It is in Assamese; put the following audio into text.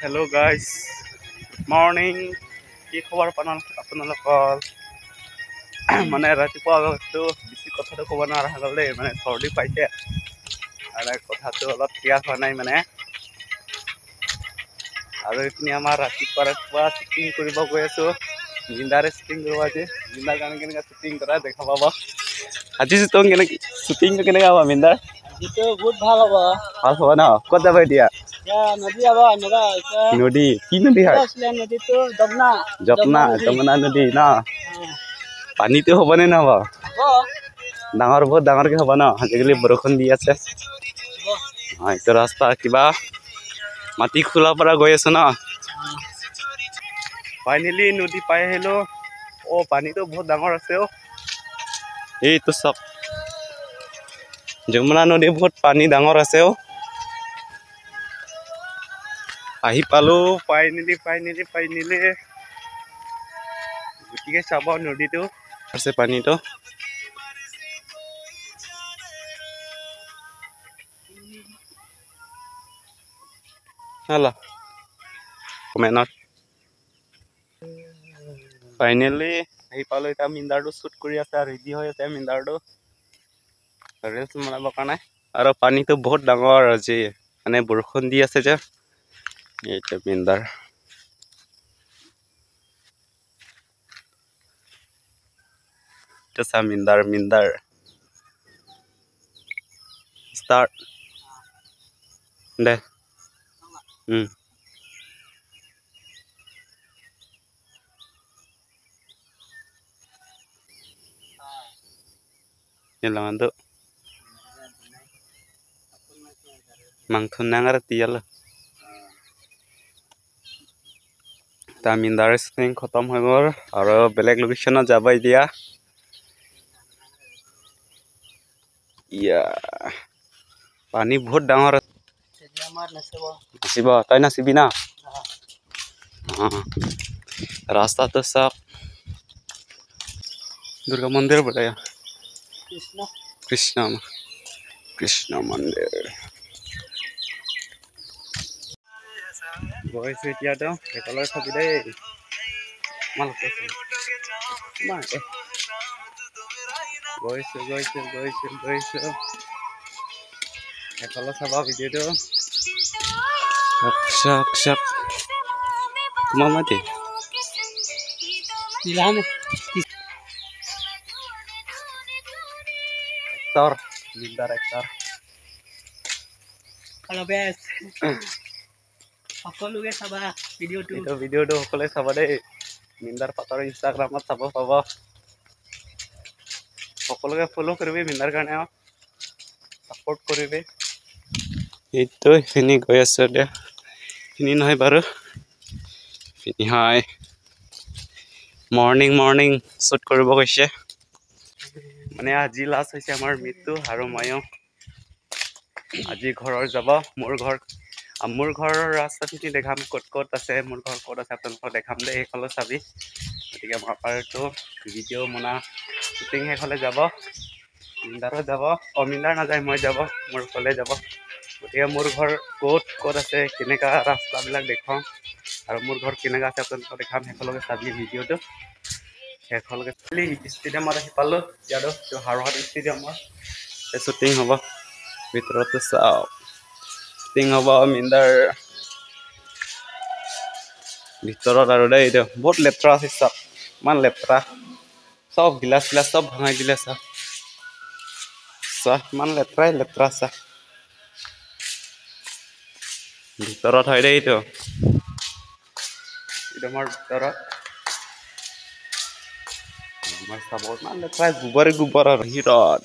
Hello guys, morning. কি খবৰ আপোনালোকৰ? মানে ৰাতিপুৱা আগতো বেছি কথাটো ক'ব নোৱাৰা হৈ গ'ল দেই, মানে চৰ্দি পাইছে আৰু কথাটো অলপ ক্লিয়াৰ হোৱা নাই মানে। আৰু এইখিনি আমাৰ ৰাতিপুৱা শ্বুটিং কৰিব গৈ আছো। মিন্দাৰে শ্বুটিং কৰিব আজি। মিন্দাৰ কাৰণে কেনেকৈ শ্বুটিং কৰা দেখা পাব। আজি শ্বুটিংটো কেনেকৈ হ'ব মিন্দাৰ? আজিতো বহুত ভাল হ'ব। ভাল হ'ব ন? ক'ত যাব এতিয়া? নদী যাব নদী কি নদী হয়? নদীটো যমুনা যমুনা নদী ন? পানীটো হ'বনে নহ'ব? বহুত ডাঙৰকে হ'ব ন? আজিকালি বৰষুণ দি আছে। এইটো ৰাস্তা কিবা মাটি খোলাৰ পৰা গৈ আছে ন? ফাইনেলি নদী পাই আহিলো। পানীটো বহুত ডাঙৰ আছে অ। এইটো চাওক, যমুনা নদী বহুত পানী ডাঙৰ আছে অ। আহি পালো ফাইনেলি গতিকে চাব নদীটো আছে পানীটো। কমেনত ফাইনেলি আহি পালো। এতিয়া মিন্দাৰটো শ্বুট কৰি আছে আৰু ৰেডি হৈ আছে মিন্দাৰটো ৰিলচ বনাবৰ কাৰণে। আৰু পানীটো বহুত ডাঙৰ আজি, মানে বৰষুণ দি আছে যে। এইটো মিন্দাৰ মিন্দাৰ ষ্টাৰ্ট দে। Itu mangthun nangar tial মিন্দাৰ শ্বুটিং খতম হৈ গ'ল আৰু বেলেগ লোকেশ্যনত যাব এতিয়া। পানী বহুত ডাঙৰ নাচিব, তই নাচিবি না? ৰাস্তাটো চাওক, দুৰ্গা মন্দিৰ বোলে। কৃষ্ণ মন্দিৰ গৈছো এতিয়াতো একেলগে থাকি দেই। গৈছো এফালে চাবা ভিডিঅ'টো। তোমার মাটি মিন্দার একটার সকলোকে চাবা ভিডিঅ'টো সকলোৱে চাবা দেই। মিন্দাৰ পাতৰ ইনষ্টাগ্ৰামত চাব পাব। সকলোকে ফলো কৰিবি মিন্দাৰ কাৰণে, ছাপোৰ্ট কৰিবি। এইটো এইখিনি গৈ আছো এতিয়া। এইখিনি নহয় বাৰু, এইখিনি হয় মৰ্ণিং শ্বুট কৰিব গৈছে। মানে আজি লাষ্ট হৈছে আমাৰ মৃত্যু আৰু ময়ো আজি ঘৰৰ যাব। মোৰ ঘৰৰ ৰাস্তাখিনি দেখাম, ক'ত আছে মোৰ ঘৰ ক'ত আছে আপোনালোকক দেখাম দেই। সেইফালে চাবি। গতিকে আমাৰ পাৰটো ভিডিঅ' মনা শ্বুটিং সেইফালে যাব। মিন্দাৰো যাব। মিন্দাৰ নাযায়, মই যাব, মোৰ ফালে যাব। গতিকে মোৰ ঘৰ ক'ত আছে, কেনেকা ৰাস্তাবিলাক দেখুৱাম আৰু মোৰ ঘৰ কেনেকা আছে আপোনালোকক দেখাম। সেইফালকে চাবি ভিডিঅ'টো। সেইফালকে ষ্টেডিয়ামত আহি পালো। হাৰহাট ষ্টেডিয়ামত শ্বুটিং হ'ব। ভিতৰতো চাওক, শ্বুটিং হ'ব মিন্দাৰ ভিতৰত আৰু দেই। এইটো বহুত লেতেৰা আছে, চাওক ইমান লেতেৰা। চব গিলাচ চব ভঙাই দিলে। চাওক ইমান লেতেৰা চাওক। ভিতৰত হয় দেই এইটো ষ্টেডিয়ামৰ ভিতৰত। চাব ইমান লেতেৰা, গোবৰ আৰু বাহিৰত